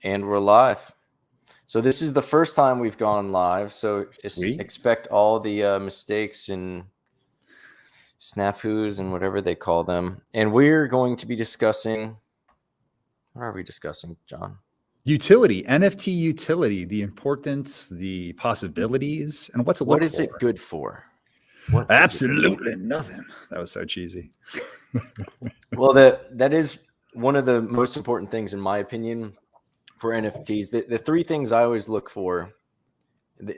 And we're live. So this is the first time we've gone live. So Sweet. expect all the mistakes and snafus and whatever they call them. And we're going to be discussing. What are we discussing, John? Utility, NFT utility, the importance, the possibilities, and what's it What look is for. it good for? Absolutely nothing. That was so cheesy. Well, that is one of the most important things, in my opinion, for NFTs. The three things I always look for,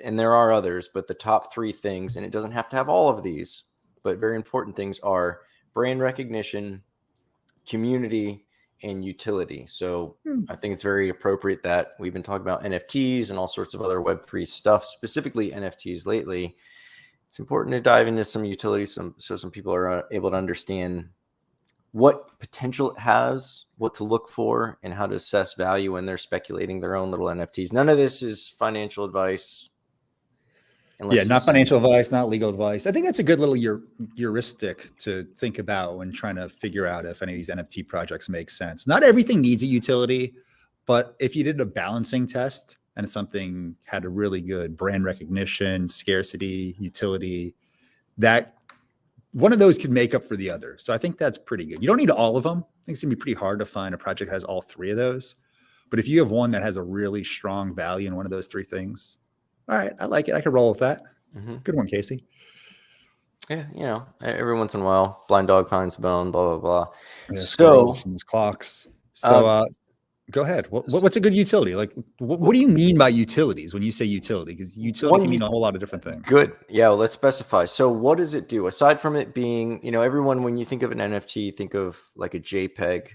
and there are others, but the top three things, and it doesn't have to have all of these, but very important things are brand recognition, community, and utility. So I think it's very appropriate that we've been talking about NFTs and all sorts of other Web3 stuff, specifically NFTs lately. It's important to dive into some utility, so some people are able to understand what potential it has, what to look for, and how to assess value when they're speculating their own little NFTs. None of this is financial advice. Yeah, not financial advice, not legal advice. I think that's a good little heuristic to think about when trying to figure out if any of these NFT projects make sense. Not everything needs a utility, but if you did a balancing test and something had a really good brand recognition, scarcity, utility, that one of those could make up for the other. So I think that's pretty good. You don't need all of them. I think it's gonna be pretty hard to find a project that has all three of those. But if you have one that has a really strong value in one of those three things, all right, I like it. I could roll with that. Mm-hmm. Good one, Casey. Yeah, every once in a while, blind dog finds a bone, blah, blah, blah. Yeah, so and clocks. So go ahead. What's a good utility? Like, what do you mean by utilities when you say utility? Because utility can mean a whole lot of different things. Good. Yeah, well, let's specify. So what does it do? Aside from it being, everyone, when you think of an NFT, think of like a JPEG.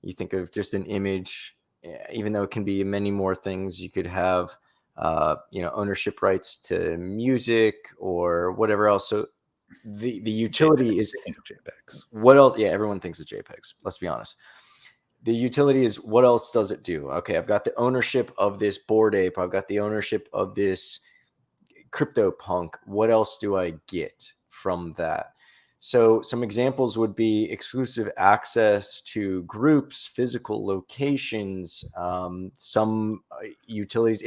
You think of just an image, even though it can be many more things. You could have, ownership rights to music or whatever else. So the utility is JPEGs. What else? Yeah, everyone thinks of JPEGs. Let's be honest. The utility is what else does it do? Okay, I've got the ownership of this Bored Ape. I've got the ownership of this CryptoPunk. What else do I get from that? So some examples would be exclusive access to groups, physical locations, some utilities.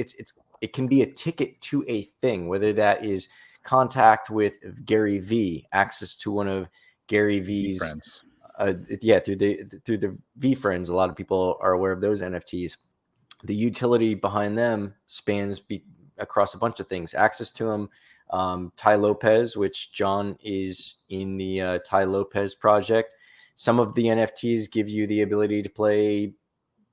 It can be a ticket to a thing, whether that is contact with Gary V, access to one of Gary V's friends. Through the V friends. A lot of people are aware of those NFTs. The utility behind them spans across a bunch of things. Access to them. Ty Lopez, which John is in the Ty Lopez project. Some of the NFTs give you the ability to play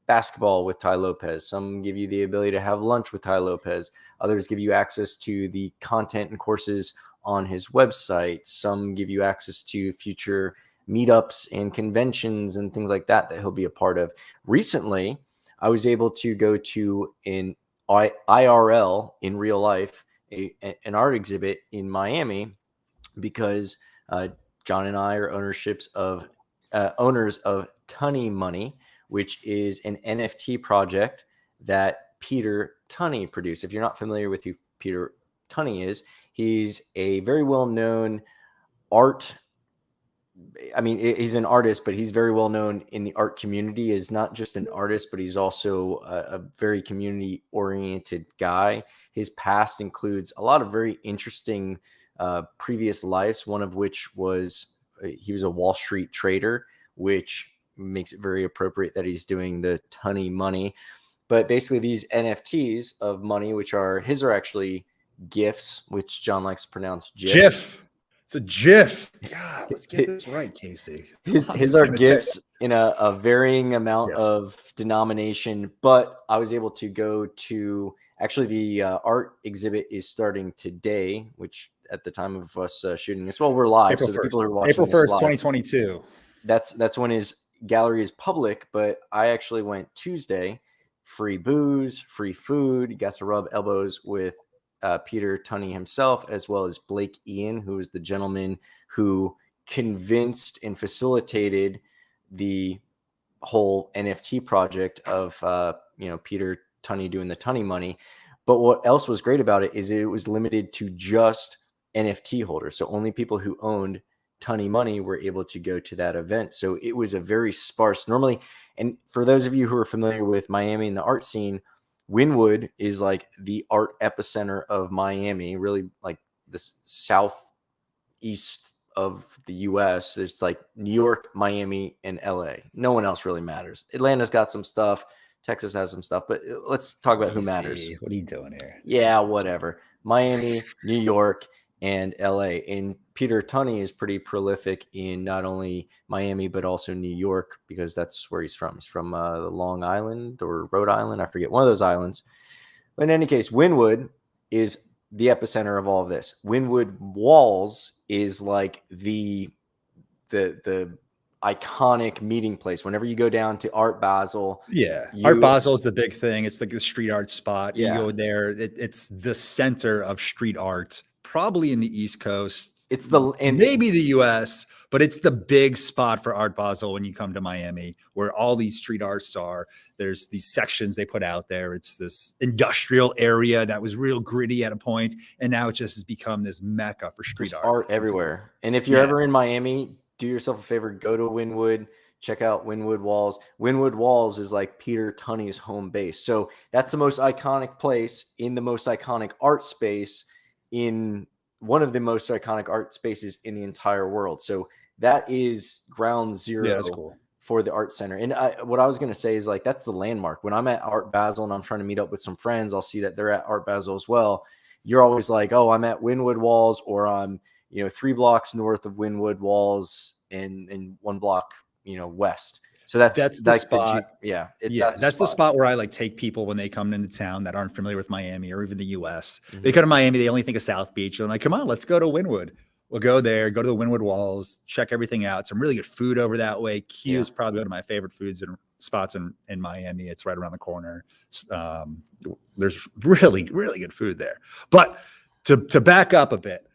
basketball with Ty Lopez. Some give you the ability to have lunch with Ty Lopez. Others give you access to the content and courses on his website. Some give you access to future meetups and conventions and things like that he'll be a part of. Recently, I was able to go to an IRL, in real life, an art exhibit in Miami because John and I are owners of Tunney Money, which is an NFT project that Peter Tunney produced. If you're not familiar with who Peter Tunney is, he's a very well-known he's an artist, but he's very well known in the art community as not just an artist, but he's also a very community oriented guy. His past includes a lot of very interesting previous lives, one of which was he was a Wall Street trader, which makes it very appropriate that he's doing the Tunney Money. But basically these NFTs of money, which are actually GIFs, which John likes to pronounce GIFs. It's a GIF. God, let's get this right, Casey. His are GIFs in a varying amount of denomination, but I was able to go to actually the art exhibit is starting today, which at the time of us shooting this, well, we're live. April so 1st. The people who are watching April 1st, live, 2022. That's when his gallery is public, but I actually went Tuesday. Free booze, free food. You got to rub elbows with Peter Tunney himself, as well as Blake Ian, who is the gentleman who convinced and facilitated the whole NFT project of Peter Tunney doing the Tunney Money. But what else was great about it is it was limited to just NFT holders. So only people who owned Tunney money were able to go to that event. So it was a very sparse normally. And for those of you who are familiar with Miami and the art scene, Wynwood is like the art epicenter of Miami, really like the southeast of the US. It's like New York, Miami, and LA. No one else really matters. Atlanta's got some stuff. Texas has some stuff, but let's talk about who matters. What are you doing here? Yeah, whatever. Miami, New York, and LA. And Peter Tunney is pretty prolific in not only Miami, but also New York, because that's where he's from. He's from Long Island or Rhode Island. I forget, one of those islands. But in any case, Wynwood is the epicenter of all of this. Wynwood Walls is like the iconic meeting place. Whenever you go down to Art Basel. Yeah. Art Basel is the big thing. It's like the street art spot. You go there. It's the center of street art, probably in the East Coast. It's maybe the US, but it's the big spot for Art Basel when you come to Miami, where all these street arts are. There's these sections they put out there. It's this industrial area that was real gritty at a point, and now it just has become this mecca for street art everywhere. And if you're ever in Miami, do yourself a favor, go to Wynwood, check out Wynwood Walls. Wynwood Walls is like Peter Tunney's home base. So that's the most iconic place in the most iconic art space, in one of the most iconic art spaces in the entire world. So that is ground zero for the art center. And what I was going to say is like, that's the landmark. When I'm at Art Basel and I'm trying to meet up with some friends, I'll see that they're at Art Basel as well. You're always like, oh, I'm at Wynwood Walls, or I'm 3 blocks north of Wynwood Walls and 1 block, west. So that's the spot. That's the spot where I like take people when they come into town that aren't familiar with Miami or even the US. They come to Miami, they only think of South Beach. And I'm like, come on, let's go to Wynwood. We'll go there, go to the Wynwood Walls, check everything out. Some really good food over that way. Q is probably one of my favorite foods and spots in Miami. It's right around the corner. There's really, really good food there. But to back up a bit,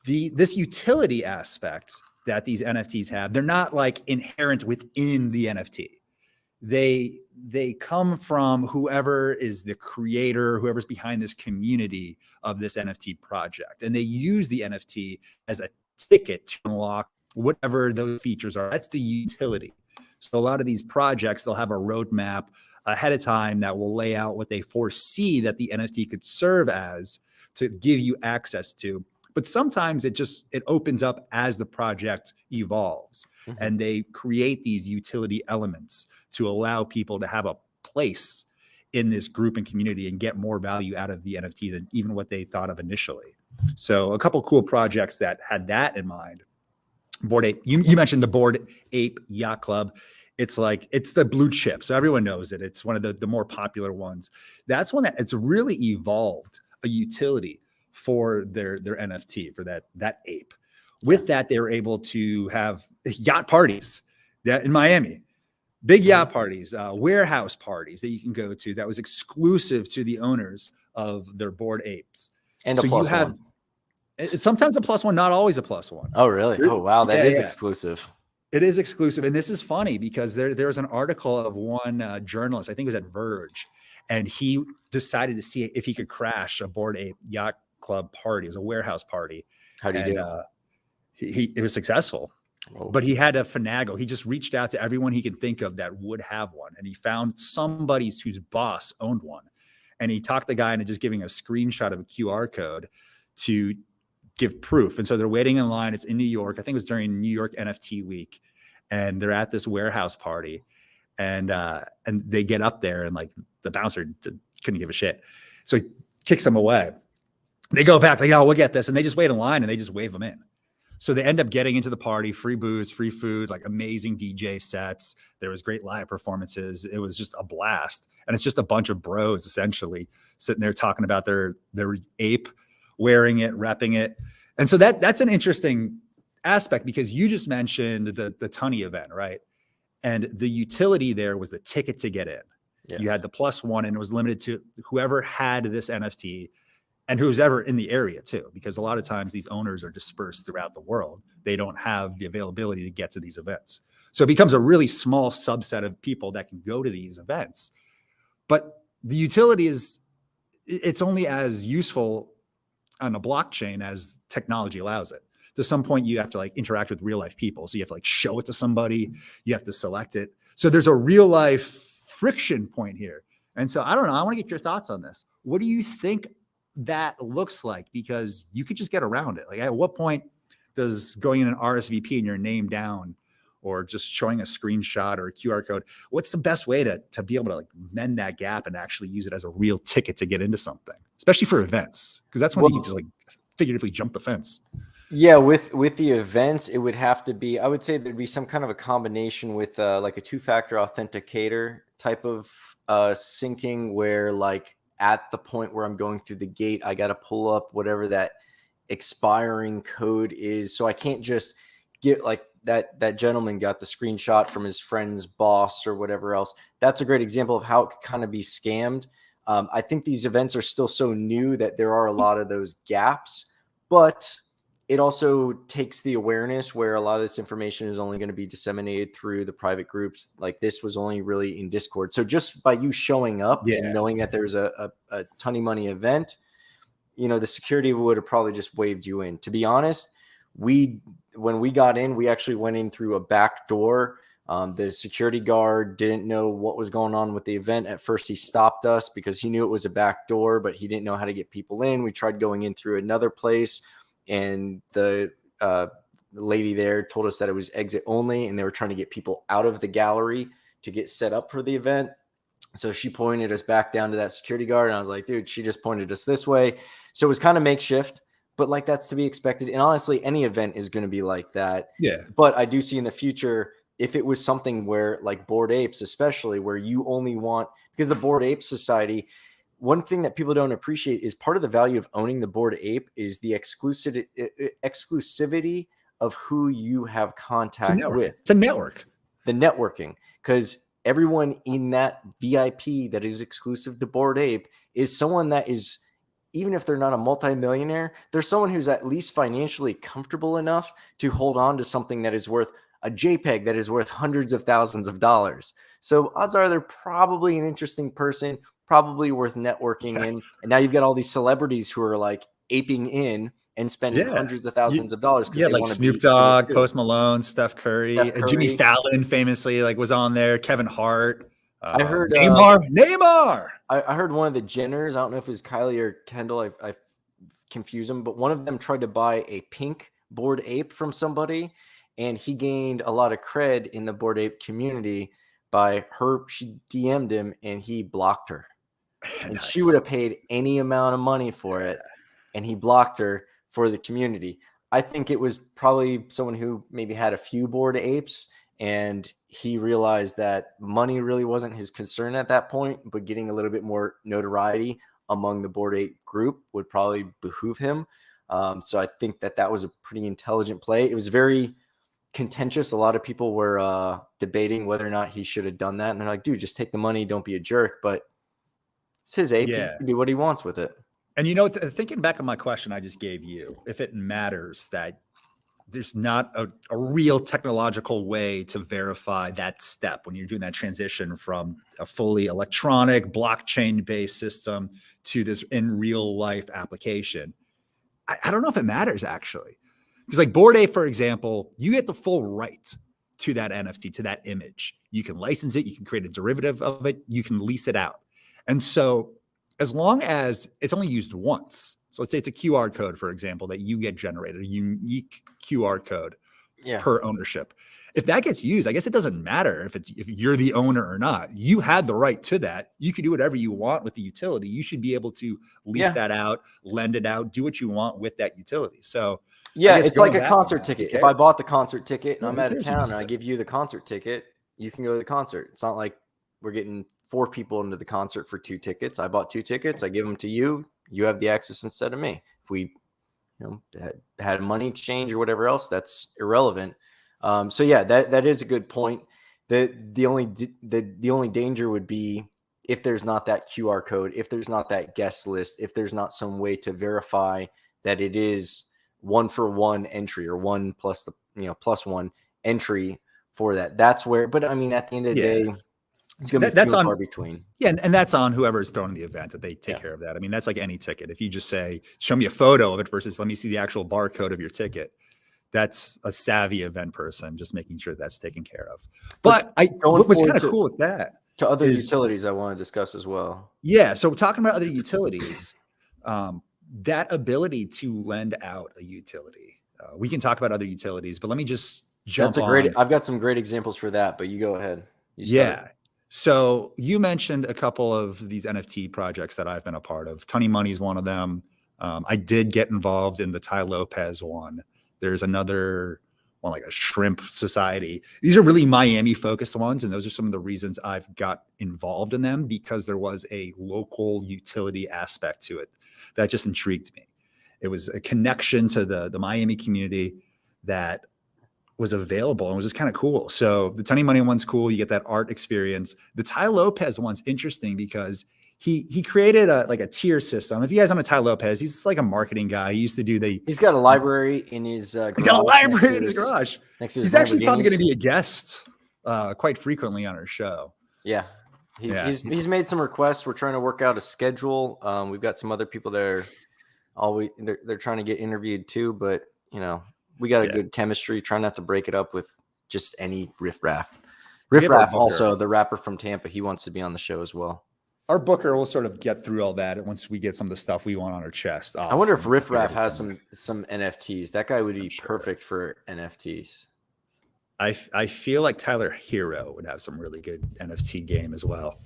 this utility aspect that these NFTs have, they're not like inherent within the NFT. They come from whoever is the creator, whoever's behind this community of this NFT project. And they use the NFT as a ticket to unlock whatever those features are. That's the utility. So a lot of these projects, they'll have a roadmap ahead of time that will lay out what they foresee that the NFT could serve as to give you access to. But sometimes it opens up as the project evolves, and they create these utility elements to allow people to have a place in this group and community and get more value out of the NFT than even what they thought of initially. So a couple cool projects that had that in mind. Bored Ape, you mentioned the Bored Ape Yacht Club. It's the blue chip. So everyone knows it. It's one of the more popular ones. That's one that it's really evolved a utility for their NFT, for that ape. With that, they were able to have yacht parties in Miami, big yacht parties, warehouse parties that you can go to that was exclusive to the owners of their Bored Apes. And so you have it's sometimes a +1, not always a +1. Oh, really? Oh, wow. That is exclusive. It is exclusive. And this is funny because there's an article of one journalist, I think it was at Verge, and he decided to see if he could crash a Bored Ape Yacht Club party. It was a warehouse party. How do you do? It was successful, but he had to finagle. He just reached out to everyone he could think of that would have one, and he found somebody whose boss owned one, and he talked the guy into just giving a screenshot of a QR code to give proof. And so they're waiting in line. It's in New York. I think it was during New York NFT week, and they're at this warehouse party, and they get up there, and like the bouncer couldn't give a shit, so he kicks them away. They go back, like, oh, we'll get this. And they just wait in line and they just wave them in. So they end up getting into the party, free booze, free food, like amazing DJ sets. There was great live performances. It was just a blast. And it's just a bunch of bros essentially sitting there talking about their ape, wearing it, repping it. And so that's an interesting aspect because you just mentioned the Tunney event, right? And the utility there was the ticket to get in. Yes. You had the +1 and it was limited to whoever had this NFT and who's ever in the area too, because a lot of times these owners are dispersed throughout the world. They don't have the availability to get to these events. So it becomes a really small subset of people that can go to these events. But the utility it's only as useful on a blockchain as technology allows it. to some point you have to like interact with real life people. So you have to like show it to somebody, you have to select it. So there's a real life friction point here. And so I don't know, I want to get your thoughts on this. What do you think that looks like? Because you could just get around it. Like at what point does going in an RSVP and your name down, or just showing a screenshot or a QR code, what's the best way to be able to like mend that gap and actually use it as a real ticket to get into something, especially for events? Because that's when you can just like figuratively jump the fence. Yeah, with the events, it would have to be, I would say there'd be some kind of a combination with like a two-factor authenticator type of syncing, where like at the point where I'm going through the gate, I got to pull up whatever that expiring code is. So I can't just get like that gentleman got the screenshot from his friend's boss or whatever else. That's a great example of how it could kind of be scammed. I think these events are still so new that there are a lot of those gaps, but it also takes the awareness where a lot of this information is only going to be disseminated through the private groups. Like this was only really in Discord. So just by you showing up and knowing that there's a Tunny Money event, the security would have probably just waved you in. To be honest, when we got in, we actually went in through a back door. The security guard didn't know what was going on with the event. At first, he stopped us because he knew it was a back door, but he didn't know how to get people in. We tried going in through another place, and the lady there told us that it was exit only, and they were trying to get people out of the gallery to get set up for the event. So she pointed us back down to that security guard, and I was like, dude, she just pointed us this way. So it was kind of makeshift. But like that's to be expected. And honestly, any event is going to be like that. Yeah. But I do see in the future, if it was something where like Bored Apes, especially where you only want, because the Bored Ape Society, one thing that people don't appreciate is part of the value of owning the Bored Ape is the exclusivity of who you have contact with. It's a network. The networking, because everyone in that VIP that is exclusive to Bored Ape is someone that is, even if they're not a multimillionaire, there's someone who's at least financially comfortable enough to hold on to something that is worth a JPEG that is worth hundreds of thousands of dollars. So odds are they're probably an interesting person, probably worth networking in. And now you've got all these celebrities who are like aping in and spending hundreds of thousands of dollars. Yeah, like Snoop Dogg, Post Malone, Steph Curry. Jimmy Fallon famously like was on there, Kevin Hart. I heard Neymar. I heard one of the Jenners. I don't know if it was Kylie or Kendall. I confuse them, but one of them tried to buy a pink Bored Ape from somebody, and he gained a lot of cred in the Bored Ape community by her. She DM'd him, and he blocked her. And nice. She would have paid any amount of money for it, and he blocked her for the community. I think it was probably someone who maybe had a few Bored Apes, and he realized that money really wasn't his concern at that point, but getting a little bit more notoriety among the Bored Ape group would probably behoove him. So I think that was a pretty intelligent play. It was very contentious. A lot of people were debating whether or not he should have done that. And they're like, dude, just take the money. Don't be a jerk. But it's his ape. Yeah. He can do what he wants with it. And, thinking back on my question I just gave you, if it matters that there's not a real technological way to verify that step when you're doing that transition from a fully electronic blockchain-based system to this in real life application. I don't know if it matters actually. Because like Bored Ape, for example, you get the full right to that NFT, to that image. You can license it. You can create a derivative of it. You can lease it out. And so as long as it's only used once, so let's say it's a QR code, for example, that you get generated, a unique QR code per ownership. If that gets used, I guess it doesn't matter if you're the owner or not. You had the right to that. You can do whatever you want with the utility. You should be able to lease that out, lend it out, do what you want with that utility. So it's like a concert ticket. If I bought the concert ticket and I'm out of town and I give you the concert ticket, you can go to the concert. It's not like we're getting 4 people into the concert for 2 tickets. I bought 2 tickets. I give them to you. You have the access instead of me. If we had a money exchange or whatever else, that's irrelevant. So yeah, that is a good point. The only danger would be if there's not that QR code, if there's not that guest list, if there's not some way to verify that it is 1-for-1 entry or 1 plus plus 1 entry for that. That's where. But I mean, at the end of the day, it's going to be few and far between. Yeah, and that's on whoever is throwing the event that they take care of that. I mean, that's like any ticket. If you just say, show me a photo of it versus let me see the actual barcode of your ticket, that's a savvy event person, just making sure that's taken care of. But what's kind of cool with that to other utilities I want to discuss as well. Yeah. So talking about other utilities, that ability to lend out a utility, we can talk about other utilities, but let me just jump on. I've got some great examples for that, but you go ahead. Yeah. So you mentioned a couple of these NFT projects that I've been a part of. Tunny Money is one of them. I did get involved in the Ty Lopez one. There's another one, like a shrimp society. These are really Miami focused ones. And those are some of the reasons I've got involved in them, because there was a local utility aspect to it that just intrigued me. It was a connection to the Miami community that was available and was just kind of cool. So the Tunny Money one's cool. You get that art experience. The Ty Lopez one's interesting because he created a tier system. If you guys know Ty Lopez, he's like a marketing guy. He used to do he's got a library in his garage. He's got a library in his garage. He's actually probably going to be a guest quite frequently on our show. Yeah. He's made some requests. We're trying to work out a schedule. We've got some other people that are they're trying to get interviewed too, but we got a good chemistry. Try not to break it up with just any riffraff. Riffraff, also the rapper from Tampa, he wants to be on the show as well. Our booker will sort of get through all that once we get some of the stuff we want on our chest. I wonder if Riffraff has some NFTs. That guy would be perfect for NFTs. I feel like Tyler Hero would have some really good NFT game as well.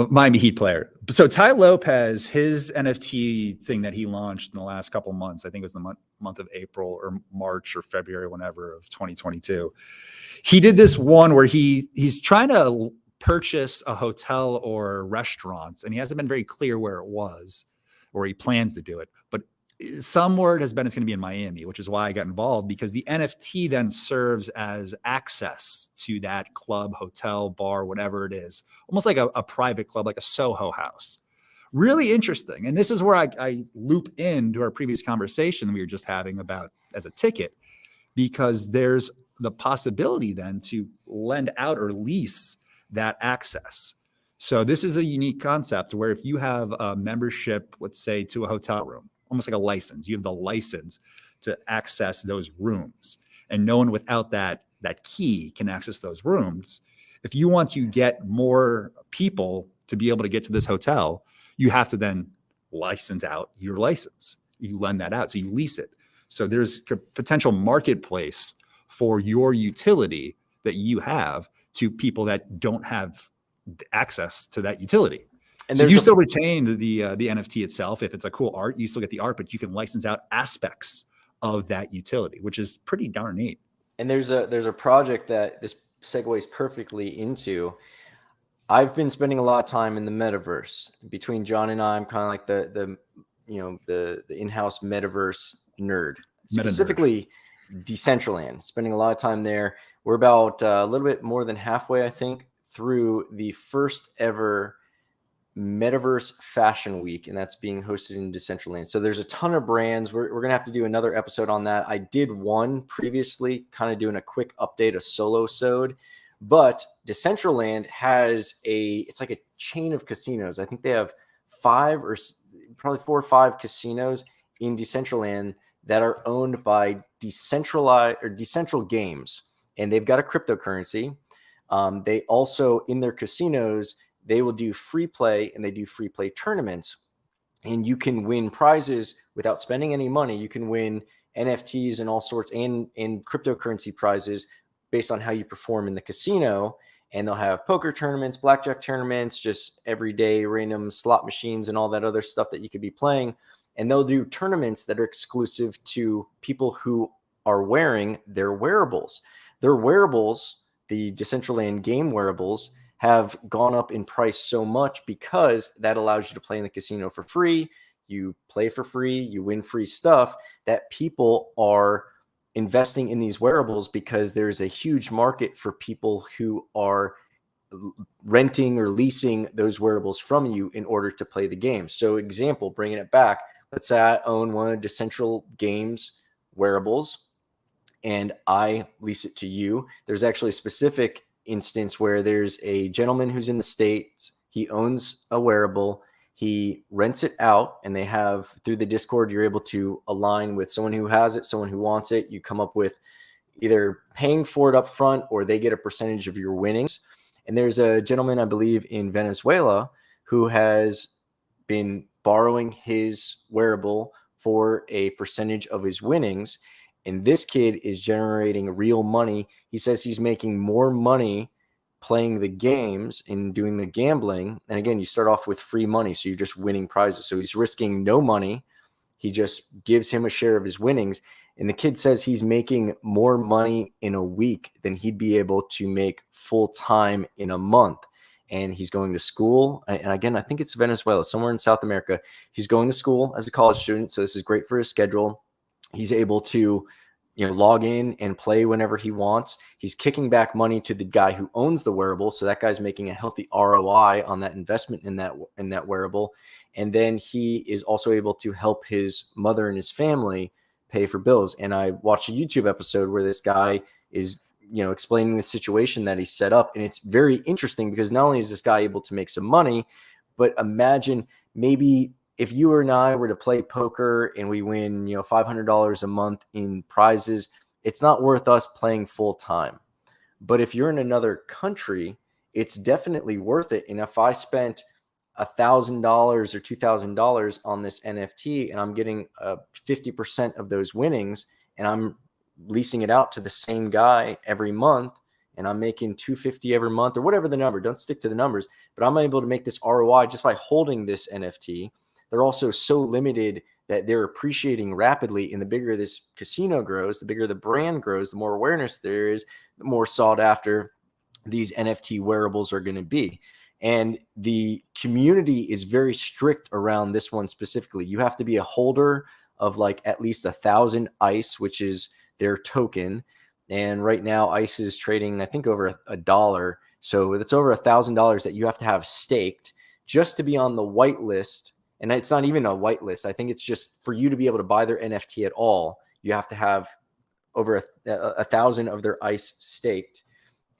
Miami Heat player. So Ty Lopez, his NFT thing that he launched in the last couple of months, I think it was the month of April or March or February, whenever, of 2022. He did this one where he's trying to purchase a hotel or restaurants, and he hasn't been very clear where it was or he plans to do it, but some word has been it's going to be in Miami, which is why I got involved, because the NFT then serves as access to that club, hotel, bar, whatever it is, almost like a private club, like a Soho house. Really interesting. And this is where I loop into our previous conversation we were just having about as a ticket, because there's the possibility then to lend out or lease that access. So this is a unique concept where if you have a membership, let's say to a hotel room, almost like a license, you have the license to access those rooms, and no one without that key can access those rooms. If you want to get more people to be able to get to this hotel, you have to then license out your license. You lend that out, so you lease it. So there's a potential marketplace for your utility that you have to people that don't have access to that utility. And so you still retain the NFT itself. If it's a cool art, you still get the art, but you can license out aspects of that utility, which is pretty darn neat. And there's a project that this segues perfectly into. I've been spending a lot of time in the metaverse. Between John and I, I'm kind of like the in-house metaverse nerd, specifically Decentraland. Spending a lot of time there. We're about a little bit more than halfway, I think, through the first ever Metaverse Fashion Week, and that's being hosted in Decentraland. So there's a ton of brands. We're going to have to do another episode on that. I did one previously, kind of doing a quick update, a solo-sode. But Decentraland has it's like a chain of casinos. I think they have 5 or probably 4 or 5 casinos in Decentraland that are owned by Decentral Games, and they've got a cryptocurrency. They also, in their casinos, they will do free play, and they do free play tournaments, and you can win prizes without spending any money. You can win NFTs and all sorts, and cryptocurrency prizes based on how you perform in the casino. And they'll have poker tournaments, blackjack tournaments, just everyday random slot machines and all that other stuff that you could be playing. And they'll do tournaments that are exclusive to people who are wearing their wearables. Their wearables, the Decentraland game wearables, have gone up in price so much because that allows you to play in the casino for free. You play for free, you win free stuff, that people are investing in these wearables because there's a huge market for people who are renting or leasing those wearables from you in order to play the game. So example, bringing it back, let's say I own one of Decentral Games wearables and I lease it to you. There's actually a specific instance where there's a gentleman who's in the States. He owns a wearable. He rents it out, and they have, through the Discord, you're able to align with someone who has it, someone who wants it. You come up with either paying for it up front, or they get a percentage of your winnings. And there's a gentleman, I believe, in Venezuela who has been borrowing his wearable for a percentage of his winnings. And this kid is generating real money. He says he's making more money playing the games and doing the gambling. And again, you start off with free money, so you're just winning prizes. So he's risking no money. He just gives him a share of his winnings. And the kid says he's making more money in a week than he'd be able to make full time in a month. And he's going to school. And again, I think it's Venezuela, somewhere in South America. He's going to school as a college student. So this is great for his schedule. He's able to, log in and play whenever he wants. He's kicking back money to the guy who owns the wearable. So that guy's making a healthy ROI on that investment in that wearable. And then he is also able to help his mother and his family pay for bills. And I watched a YouTube episode where this guy is, explaining the situation that he set up. And it's very interesting because not only is this guy able to make some money, but imagine maybe if you and I were to play poker and we win, $500 a month in prizes, it's not worth us playing full time. But if you're in another country, it's definitely worth it. And if I spent $1,000 or $2,000 on this NFT and I'm getting 50% of those winnings, and I'm leasing it out to the same guy every month, and I'm making $250 every month or whatever the number, don't stick to the numbers, but I'm able to make this ROI just by holding this NFT. They're also so limited that they're appreciating rapidly. And the bigger this casino grows, the bigger the brand grows, the more awareness there is, the more sought after these NFT wearables are going to be. And the community is very strict around this one specifically. You have to be a holder of like at least 1,000 ICE, which is their token. And right now ICE is trading, I think, over $1. So it's over $1,000 that you have to have staked just to be on the whitelist. And it's not even a whitelist. I think it's just for you to be able to buy their NFT at all, you have to have over 1,000 of their ICE staked.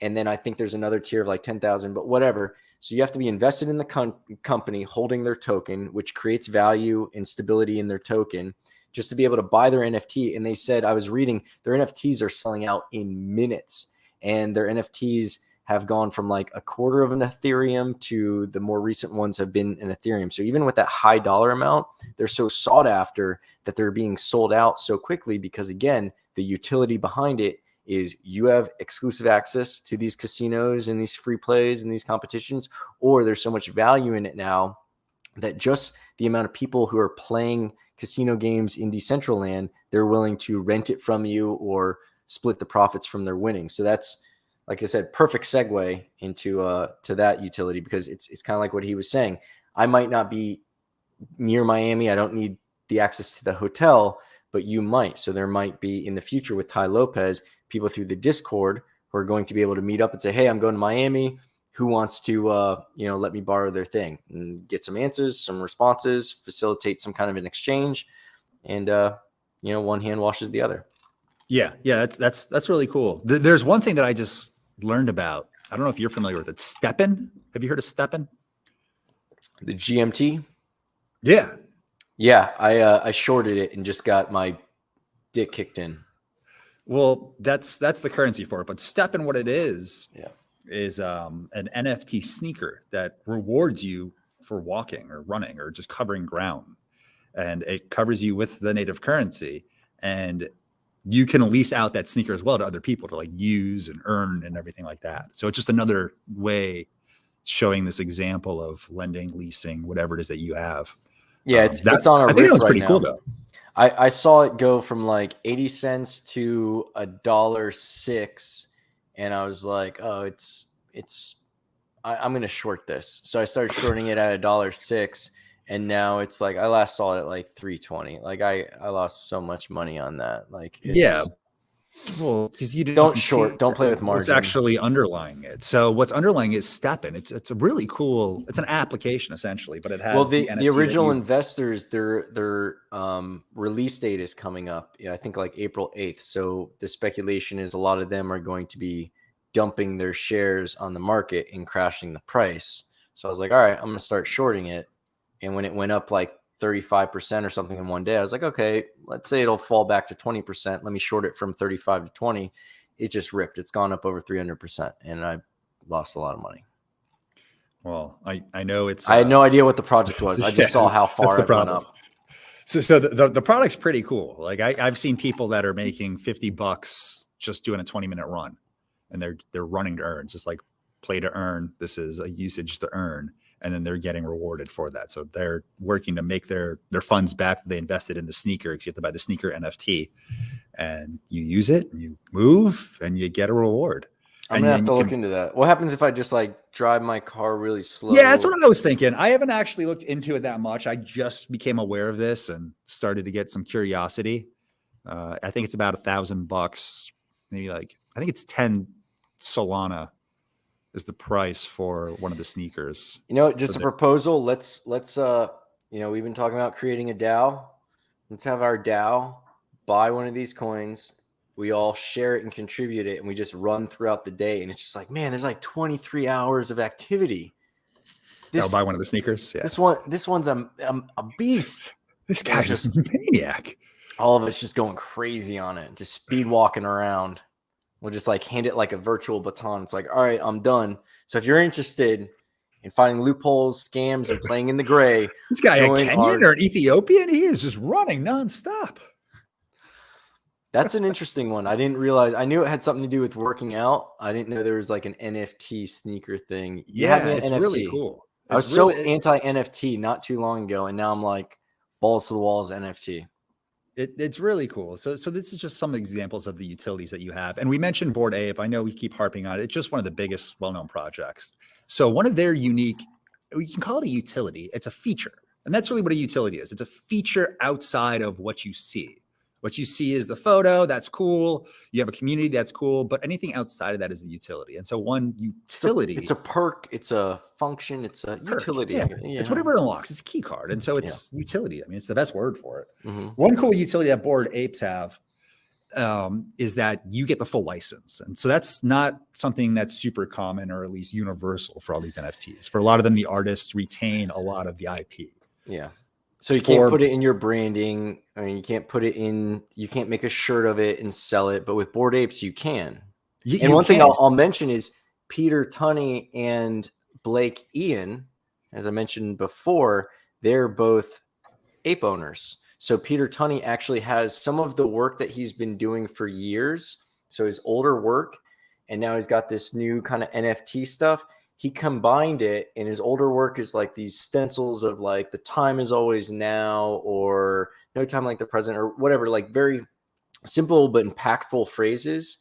And then I think there's another tier of like 10,000, but whatever. So you have to be invested in the company holding their token, which creates value and stability in their token, just to be able to buy their NFT. And they said, I was reading, their NFTs are selling out in minutes, and their NFTs have gone from like a quarter of an Ethereum to the more recent ones have been an Ethereum. So even with that high dollar amount, they're so sought after that they're being sold out so quickly because, again, the utility behind it is you have exclusive access to these casinos and these free plays and these competitions, or there's so much value in it now that just the amount of people who are playing casino games in Decentraland, they're willing to rent it from you or split the profits from their winnings. So that's, like I said, perfect segue into to that utility, because it's kind of like what he was saying. I might not be near Miami. I don't need the access to the hotel, but you might. So there might be in the future with Ty Lopez, people through the Discord who are going to be able to meet up and say, hey, I'm going to Miami. Who wants to, let me borrow their thing, and get some answers, some responses, facilitate some kind of an exchange. And, one hand washes the other. Yeah. That's really cool. There's one thing that I just learned about. I don't know if you're familiar with it. Steppen. Have you heard of Steppen? The GMT? Yeah. Yeah. I shorted it and just got my dick kicked in. Well, that's the currency for it. But Steppen, what it is, is an NFT sneaker that rewards you for walking or running or just covering ground. And it covers you with the native currency. And you can lease out that sneaker as well to other people to like use and earn and everything like that. So it's just another way showing this example of lending, leasing, whatever it is that you have. Yeah, it's on a I think that was pretty now. cool though. I saw it go from like 80 cents to $1.06, and I was like, oh, I'm going to short this. So I started shorting it at $1.06. And now it's like, I last saw it at like 320. Like I lost so much money on that. Like, well, because you don't play with margin. What's actually underlying it. So what's underlying is Steppen. It's a really cool, it's an application essentially, but it has the original investors, their release date is coming up. Yeah, I think like April 8th. So the speculation is a lot of them are going to be dumping their shares on the market and crashing the price. So I was like, all right, I'm going to start shorting it. And when it went up like 35% or something in one day, I was like, okay, let's say it'll fall back to 20%. Let me short it from 35 to 20. It just ripped. It's gone up over 300%. And I lost a lot of money. Well, I know it's. I had no idea what the project was. I just saw how far it went up. So the product's pretty cool. Like I've seen people that are making $50 just doing a 20-minute run, and they're running to earn, just like play to earn. This is a usage to earn, and then they're getting rewarded for that. So they're working to make their funds back that they invested in the sneaker, because you have to buy the sneaker NFT, and you use it, and you move, and you get a reward. I'm gonna have to look into that. What happens if I just like drive my car really slow? Yeah, that's what I was thinking. I haven't actually looked into it that much. I just became aware of this and started to get some curiosity. I think it's about $1,000, maybe like, I think it's 10 Solana is the price for one of the sneakers. You know, just a proposal. Let's you know, we've been talking about creating a DAO. Let's have our DAO buy one of these coins. We all share it and contribute it, and we just run throughout the day. And it's just like, man, there's like 23 hours of activity. I'll buy one of the sneakers. Yeah. This one's a beast. This guy's just a maniac. All of us just going crazy on it, just speed walking around. We'll just like hand it like a virtual baton. It's like, all right, I'm done. So if you're interested in finding loopholes, scams, and playing in the gray, this guy a Kenyan or an Ethiopian, he is just running nonstop. That's an interesting one. I didn't realize. I knew it had something to do with working out. I didn't know there was like an NFT sneaker thing. Yeah, it's NFT. Really cool. I was so anti-NFT not too long ago, and now I'm like balls to the walls NFT. It's really cool. So this is just some examples of the utilities that you have. And we mentioned Bored Ape. I know we keep harping on it. It's just one of the biggest well-known projects. So one of their unique, we can call it a utility. It's a feature. And that's really what a utility is. It's a feature outside of what you see. What you see is the photo. That's cool. You have a community. That's cool. But anything outside of that is the utility. And so one utility. It's a perk. It's a function. It's a utility. Yeah. It's whatever it unlocks. It's a key card. And so it's utility. I mean, it's the best word for it. Mm-hmm. One cool utility that Bored Apes have is that you get the full license. And so that's not something that's super common, or at least universal for all these NFTs. For a lot of them, the artists retain a lot of the IP. Yeah. So you can't put it in your branding. I mean, you can't put it in, you can't make a shirt of it and sell it, but with Bored Apes, you can. And one thing I'll mention is Peter Tunney and Blake Ian, as I mentioned before, they're both ape owners. So Peter Tunney actually has some of the work that he's been doing for years. So his older work, and now he's got this new kind of NFT stuff. He combined it, and his older work is like these stencils of like the time is always now, or no time like the present, or whatever, like very simple but impactful phrases.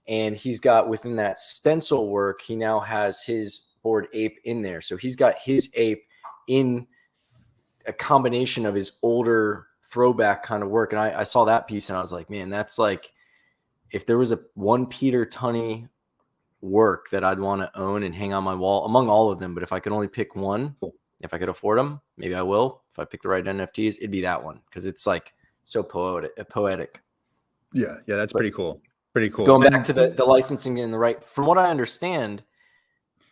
And he's got within that stencil work, he now has his Bored Ape in there. So he's got his ape in a combination of his older throwback kind of work. And I saw that piece and I was like, man, that's like, if there was one Peter Tunney work that I'd want to own and hang on my wall among all of them, but if I could only pick one, if I could afford them, maybe I will. If I pick the right NFTs, it'd be that one, because it's like so poetic. Yeah, that's pretty cool. Pretty cool. Going back to the licensing and the right, from what I understand,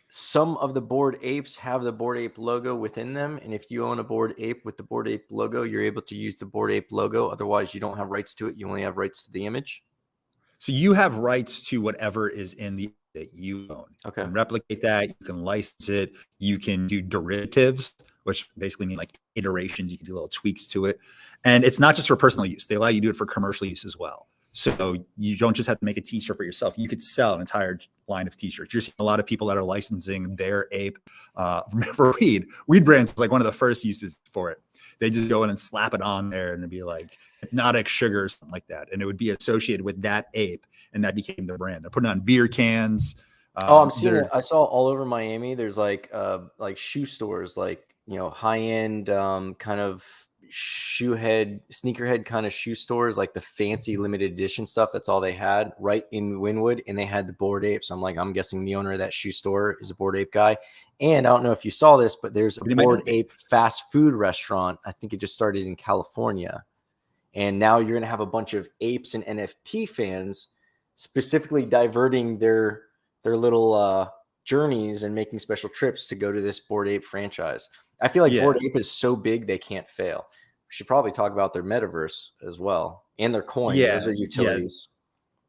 some of the Bored Apes have the Bored Ape logo within them, and if you own a Bored Ape with the Bored Ape logo, you're able to use the Bored Ape logo. Otherwise, you don't have rights to it. You only have rights to the image. So you have rights to whatever is in the that you own. Okay. You can replicate that. You can license it. You can do derivatives, which basically mean like iterations. You can do little tweaks to it. And it's not just for personal use. They allow you to do it for commercial use as well. So you don't just have to make a t-shirt for yourself. You could sell an entire line of t-shirts. You're seeing a lot of people that are licensing their ape for weed. Weed brands is like one of the first uses for it. They just go in and slap it on there and it'd be like hypnotic sugar or something like that. And it would be associated with that ape. And that became the brand. They're putting on beer cans. I'm seeing it. I saw all over Miami. There's like shoe stores, like, you know, high-end kind of sneakerhead kind of shoe stores, like the fancy limited edition stuff. That's all they had right in Wynwood. And they had the Bored Ape. So I'm guessing the owner of that shoe store is a Bored Ape guy. And I don't know if you saw this, but there's a Bored Ape fast food restaurant. I think it just started in California. And now you're going to have a bunch of apes and NFT fans specifically diverting their little journeys and making special trips to go to this Bored Ape franchise. I feel like Bored Ape is so big they can't fail. We should probably talk about their metaverse as well and their coin. Yeah, those are utilities.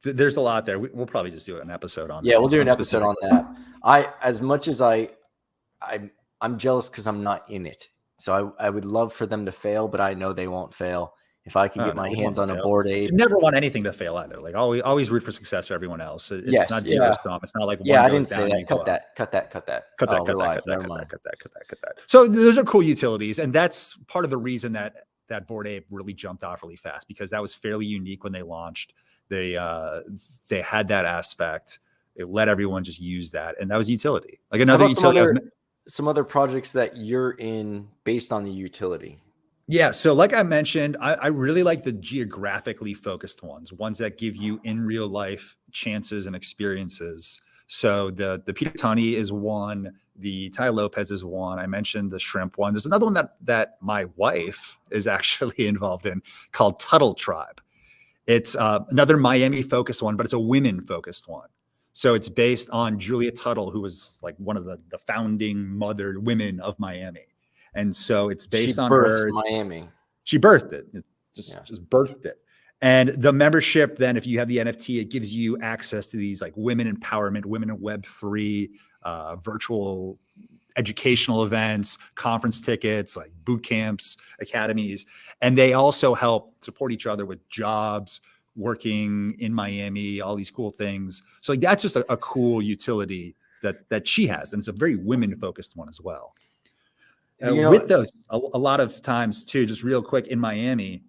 Yeah. There's a lot there. We'll probably just do an episode on that. Yeah, we'll do an episode on that. As much as I'm jealous because I'm not in it. So I would love for them to fail, but I know they won't fail. If I could get my hands on a Bored Ape. You never want anything to fail either. Like always root for success for everyone else. It's not zero sum. It's not like one I goes didn't say that. Cut that. Cut that. So those are cool utilities. And that's part of the reason that Bored Ape really jumped off really fast, because that was fairly unique when they launched. They had that aspect. It let everyone just use that. And that was utility. Like another utility. Some other projects that you're in based on the utility. Yeah. So like I mentioned, I really like the geographically focused ones that give you in real life chances and experiences. So the Peter Tunney is one, the Tai Lopez is one. I mentioned the shrimp one. There's another one that my wife is actually involved in called Tuttle Tribe. It's another Miami focused one, but it's a women focused one. So it's based on Julia Tuttle, who was like one of the founding women of Miami. And so it's based on her. Miami. She birthed it. Just birthed it. And the membership, then, if you have the NFT, it gives you access to these like women empowerment, women in Web3, virtual educational events, conference tickets, like boot camps, academies. And they also help support each other with jobs, working in Miami, all these cool things. So like, that's just a cool utility that she has. And it's a very women-focused one as well. With those, a lot of times too, just real quick in Miami,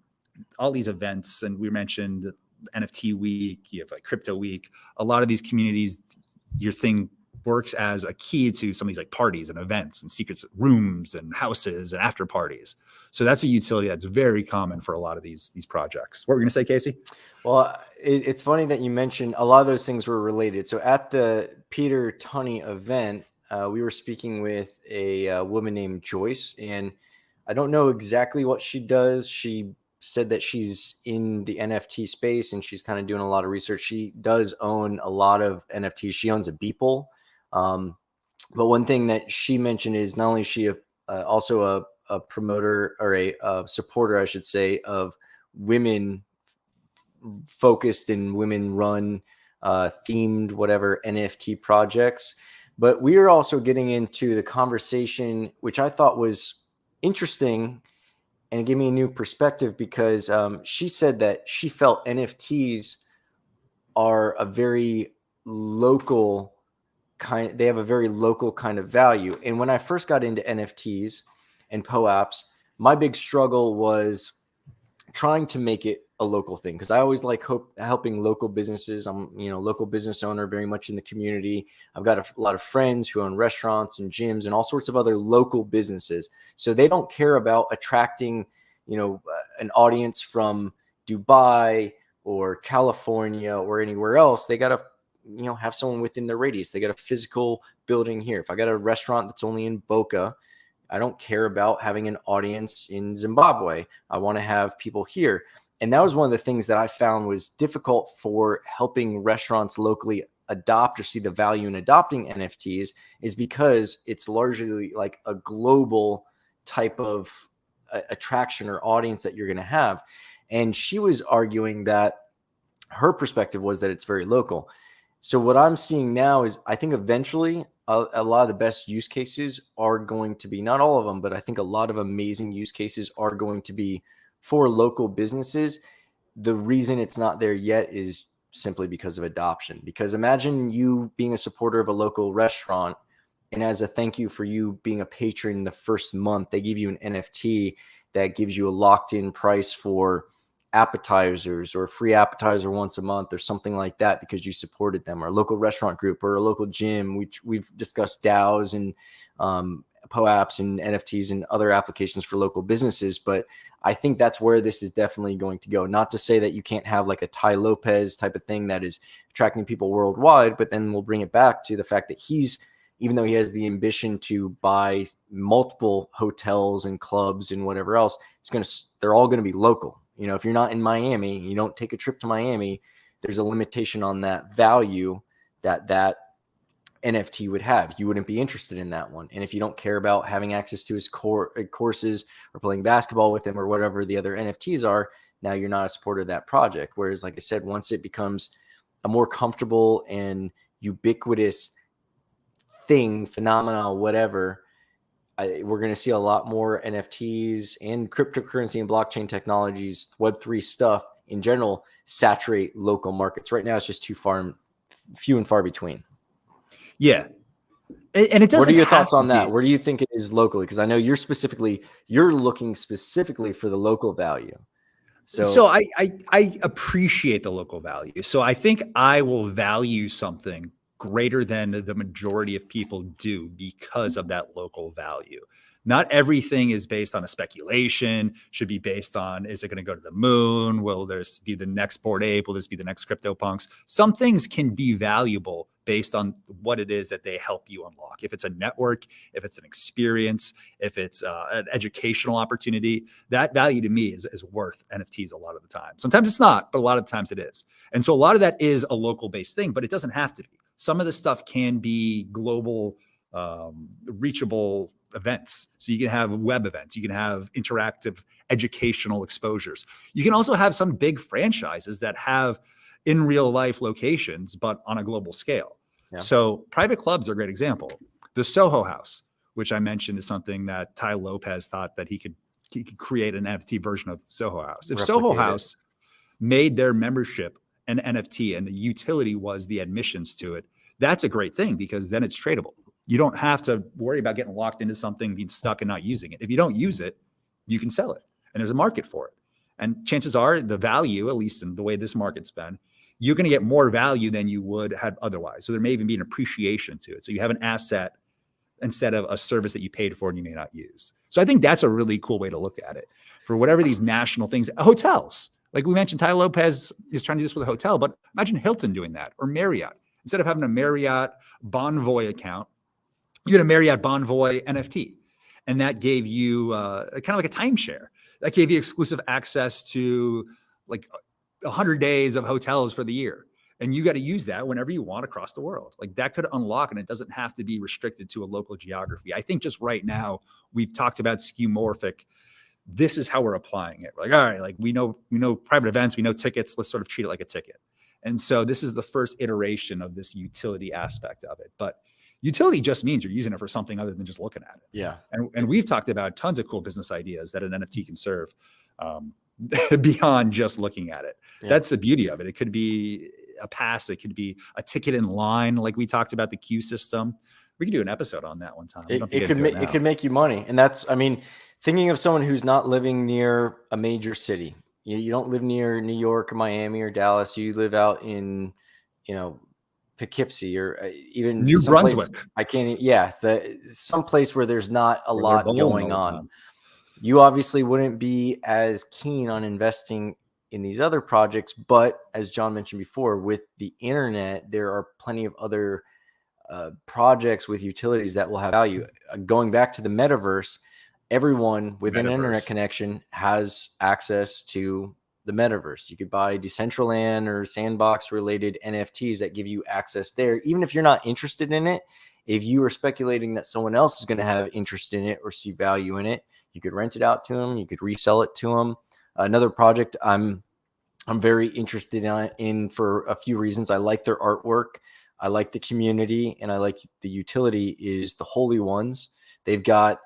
all these events, and we mentioned NFT week, you have like crypto week, a lot of these communities, your thing works as a key to some of these like parties and events and secret rooms and houses and after parties. So that's a utility that's very common for a lot of these projects. What were you gonna say, Casey? Well, it's funny that you mentioned a lot of those things were related. So at the Peter Tunney event, we were speaking with a woman named Joyce, and I don't know exactly what she does. She said that she's in the NFT space and she's kind of doing a lot of research. She does own a lot of NFTs. She owns a Beeple. But one thing that she mentioned is not only is she also a promoter or a supporter, I should say, of women focused and women run themed whatever NFT projects. But we are also getting into the conversation, which I thought was interesting and it gave me a new perspective, because she said that she felt NFTs are a very local they have a very local kind of value. And when I first got into NFTs and POAPs, my big struggle was trying to make it a local thing, because I always like helping local businesses. I'm local business owner, very much in the community. I've got a lot of friends who own restaurants and gyms and all sorts of other local businesses. So they don't care about attracting an audience from Dubai or California or anywhere else. They got to have someone within their radius. They got a physical building here. If I got a restaurant that's only in Boca, I don't care about having an audience in Zimbabwe. I want to have people here. And that was one of the things that I found was difficult for helping restaurants locally adopt or see the value in adopting NFTs, is because it's largely like a global type of attraction or audience that you're going to have. And she was arguing that her perspective was that it's very local. So what I'm seeing now is I think eventually a lot of the best use cases are going to be, not all of them, but I think a lot of amazing use cases are going to be for local businesses. The reason it's not there yet is simply because of adoption. Because imagine you being a supporter of a local restaurant, and as a thank you for you being a patron the first month, they give you an NFT that gives you a locked in price for appetizers or a free appetizer once a month or something like that, because you supported them, or a local restaurant group or a local gym. We've discussed DAOs and POAPs and NFTs and other applications for local businesses. But I think that's where this is definitely going to go. Not to say that you can't have like a Tai Lopez type of thing that is attracting people worldwide, but then we'll bring it back to the fact that even though he has the ambition to buy multiple hotels and clubs and whatever else, they're all going to be local. If you're not in Miami, you don't take a trip to Miami, there's a limitation on that value that NFT would have. You wouldn't be interested in that one. And if you don't care about having access to his courses or playing basketball with him or whatever the other NFTs are, now you're not a supporter of that project. Whereas, like I said, once it becomes a more comfortable and ubiquitous thing, phenomena, whatever, we're going to see a lot more NFTs and cryptocurrency and blockchain technologies, Web3 stuff in general, saturate local markets. Right now, it's just few and far between. Yeah. And it doesn't. What are your thoughts on that? Where do you think it is locally? Because I know you're looking specifically for the local value. So I appreciate the local value. So I think I will value something greater than the majority of people do because of that local value. Not everything is based on a speculation, should be based on, is it going to go to the moon? Will this be the next Bored Ape? Will this be the next CryptoPunks? Some things can be valuable based on what it is that they help you unlock. If it's a network, if it's an experience, if it's an educational opportunity, that value to me is worth NFTs a lot of the time. Sometimes it's not, but a lot of times it is. And so a lot of that is a local based thing, but it doesn't have to be. Some of the stuff can be global, reachable events. So you can have web events, you can have interactive educational exposures. You can also have some big franchises that have in real life locations, but on a global scale. Yeah. So private clubs are a great example. The Soho House, which I mentioned, is something that Tai Lopez thought that he could create an NFT version of Soho House. If Soho House made their membership an NFT and the utility was the admissions to it, that's a great thing because then it's tradable. You don't have to worry about getting locked into something, being stuck and not using it. If you don't use it, you can sell it and there's a market for it. And chances are the value, at least in the way this market's been, you're going to get more value than you would have otherwise. So there may even be an appreciation to it. So you have an asset instead of a service that you paid for and you may not use. So I think that's a really cool way to look at it. For whatever these national things, hotels, like we mentioned, Tai Lopez is trying to do this with a hotel, but imagine Hilton doing that or Marriott. Instead of having a Marriott Bonvoy account, you had a Marriott Bonvoy NFT. And that gave you kind of like a timeshare. That gave you exclusive access to like 100 days of hotels for the year. And you got to use that whenever you want across the world. Like that could unlock, and it doesn't have to be restricted to a local geography. I think just right now, we've talked about skeuomorphic. This is how we're applying it. We're like, all right, like we know private events, we know tickets, let's sort of treat it like a ticket. And so this is the first iteration of this utility aspect of it. But utility just means you're using it for something other than just looking at it. Yeah. And we've talked about tons of cool business ideas that an NFT can serve beyond just looking at it. Yeah. That's the beauty of it. It could be a pass. It could be a ticket in line. Like we talked about the queue system. We could do an episode on that one time. It could make you money. And that's, I mean, thinking of someone who's not living near a major city. You don't live near New York or Miami or Dallas. You live out in, Poughkeepsie or even New Brunswick. Some place where there's not a lot going on. You obviously wouldn't be as keen on investing in these other projects, but as John mentioned before, with the internet, there are plenty of other projects with utilities that will have value. Going back to the metaverse, everyone with an internet connection has access to the metaverse. You could buy Decentraland or Sandbox related NFTs that give you access there. Even if you're not interested in it, if you are speculating that someone else is going to have interest in it or see value in it, you could rent it out to them. You could resell it to them. Another project I'm very interested in for a few reasons. I like their artwork. I like the community, and I like the utility is the Holy Ones. They've got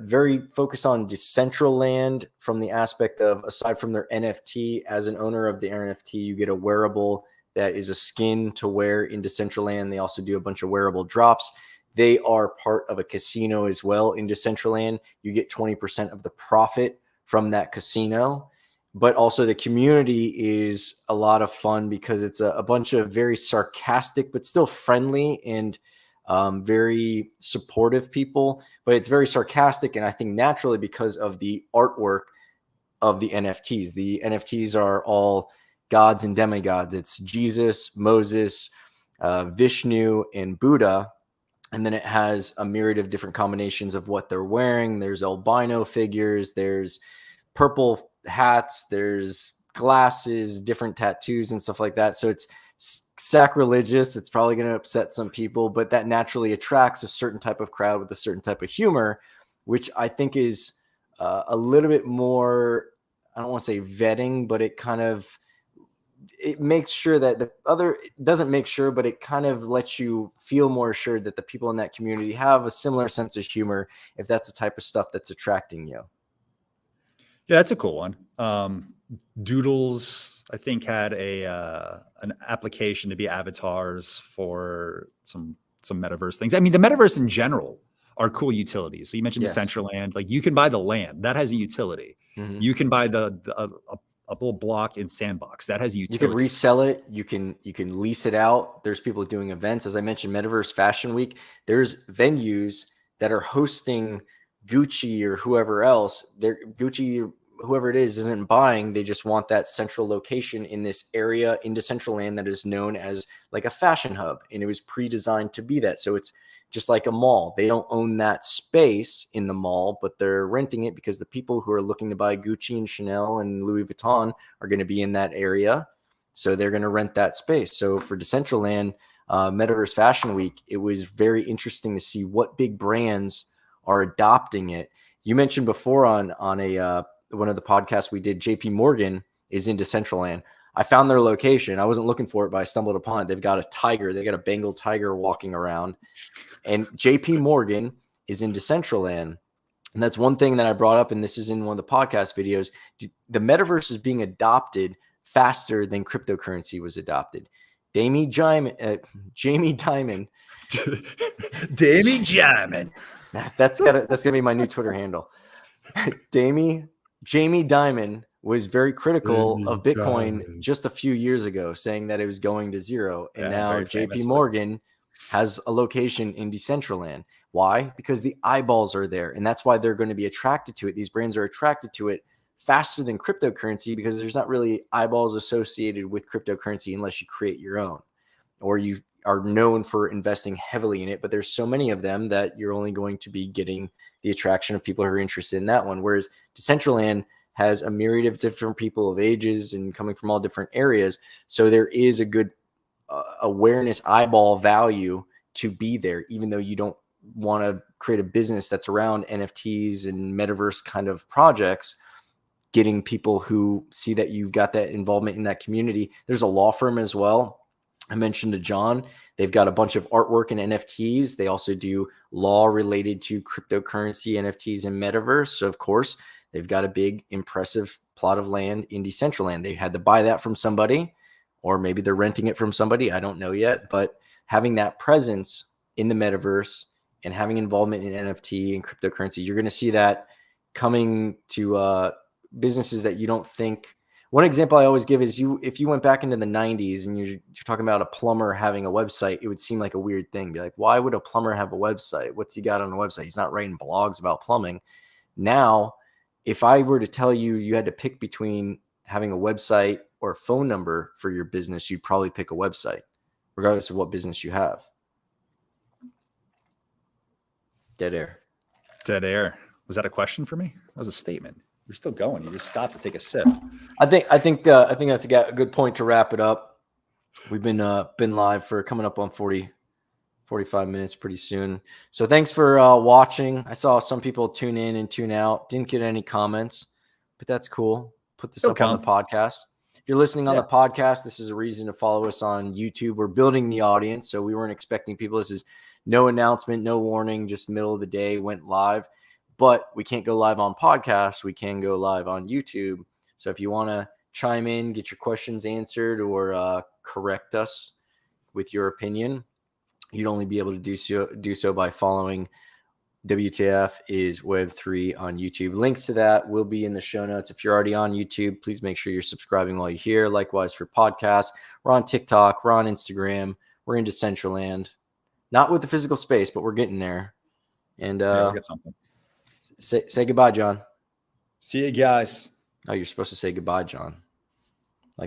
very focused on Decentraland from the aspect of, aside from their NFT, as an owner of the NFT, you get a wearable that is a skin to wear in Decentraland. They also do a bunch of wearable drops. They are part of a casino as well in Decentraland. You get 20% of the profit from that casino. But also the community is a lot of fun because it's a bunch of very sarcastic, but still friendly and very supportive people. But it's very sarcastic, and I think naturally because of the artwork of the NFTs. The NFTs are all gods and demigods. It's Jesus, Moses, Vishnu, and Buddha. And then it has a myriad of different combinations of what they're wearing. There's albino figures. There's purple hats. There's glasses, different tattoos and stuff like that. So it's sacrilegious. It's probably going to upset some people, but that naturally attracts a certain type of crowd with a certain type of humor, which I think is a little bit more, I don't want to say vetting, but it makes sure that it doesn't make sure, but it kind of lets you feel more assured that the people in that community have a similar sense of humor, if that's the type of stuff that's attracting you. Yeah, that's a cool one. Doodles, I think, had an application to be avatars for some metaverse things. I mean, the metaverse in general are cool utilities. So you mentioned Decentraland, like you can buy the land that has a utility. Mm-hmm. You can buy a little block in Sandbox that has a utility. You can resell it. You can lease it out. There's people doing events. As I mentioned, Metaverse Fashion Week, there's venues that are hosting Gucci or whoever else. Gucci, whoever it is, isn't buying. They just want that central location in this area in Decentraland that is known as like a fashion hub. And it was pre-designed to be that. So it's just like a mall. They don't own that space in the mall, but they're renting it because the people who are looking to buy Gucci and Chanel and Louis Vuitton are going to be in that area. So they're going to rent that space. So for Decentraland, Metaverse Fashion Week, it was very interesting to see what big brands are adopting it. You mentioned before on one of the podcasts we did, JP Morgan is in Decentraland. I found their location. I wasn't looking for it, but I stumbled upon it. They've got a tiger. They got a Bengal tiger walking around. And JP Morgan is in Decentraland. And that's one thing that I brought up, and this is in one of the podcast videos. The metaverse is being adopted faster than cryptocurrency was adopted. Jamie Dimon. Damie Dimon. That's gonna be my new Twitter handle. Jamie Dimon was very critical of Bitcoin just a few years ago, saying that it was going to zero. And now JP Morgan has a location in Decentraland. Why? Because the eyeballs are there. And that's why they're going to be attracted to it. These brands are attracted to it faster than cryptocurrency because there's not really eyeballs associated with cryptocurrency unless you create your own or you are known for investing heavily in it. But there's so many of them that you're only going to be getting the attraction of people who are interested in that one. Whereas Decentraland has a myriad of different people of ages and coming from all different areas. So there is a good awareness eyeball value to be there, even though you don't want to create a business that's around NFTs and metaverse kind of projects, getting people who see that you've got that involvement in that community. There's a law firm as well. I mentioned to John, they've got a bunch of artwork and NFTs. They also do law related to cryptocurrency, NFTs, and metaverse. So of course, they've got a big, impressive plot of land in Decentraland. They had to buy that from somebody, or maybe they're renting it from somebody. I don't know yet. But having that presence in the metaverse and having involvement in NFT and cryptocurrency, you're going to see that coming to businesses that you don't think. One example I always give is if you went back into the 90s and you're talking about a plumber having a website, it would seem like a weird thing. Be like, why would a plumber have a website? What's he got on a website? He's not writing blogs about plumbing. Now, if I were to tell you you had to pick between having a website or a phone number for your business, you'd probably pick a website, regardless of what business you have. Dead air. Dead air. Was that a question for me? That was a statement. You're still going. You just stopped to take a sip. I think that's a good point to wrap it up. We've been live for coming up on 45 minutes pretty soon. So thanks for watching. I saw some people tune in and tune out. Didn't get any comments, but that's cool. Put this up on the podcast. If you're listening on the podcast, this is a reason to follow us on YouTube. We're building the audience, so we weren't expecting people. This is no announcement, no warning, just middle of the day, went live. But we can't go live on podcasts. We can go live on YouTube. So if you want to chime in, get your questions answered, or correct us with your opinion, you'd only be able to do so by following WTF is Web3 on YouTube. Links to that will be in the show notes. If you're already on YouTube, please make sure you're subscribing while you're here. Likewise for podcasts. We're on TikTok. We're on Instagram. We're in Decentraland. Not with the physical space, but we're getting there. And we'll get something. Say goodbye, John. See you guys. Oh, you're supposed to say goodbye, John.